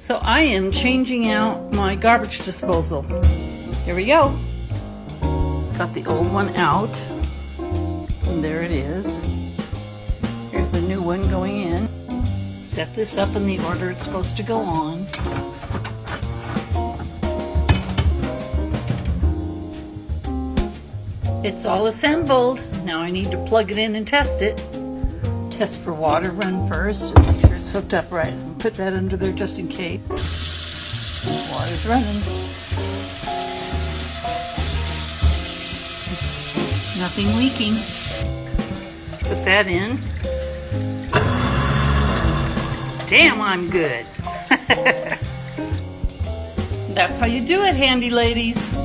So I am changing out my garbage disposal. Here we go. Got the old one out. And there it is. Here's the new one going in. Set this up in the order it's supposed to go on. It's all assembled. Now I need to plug it in and test it. Test for water run first and make sure it's hooked up right. Put that under there just in case. Water's running. Nothing leaking. Put that in. Damn, I'm good. That's how you do it, handy ladies.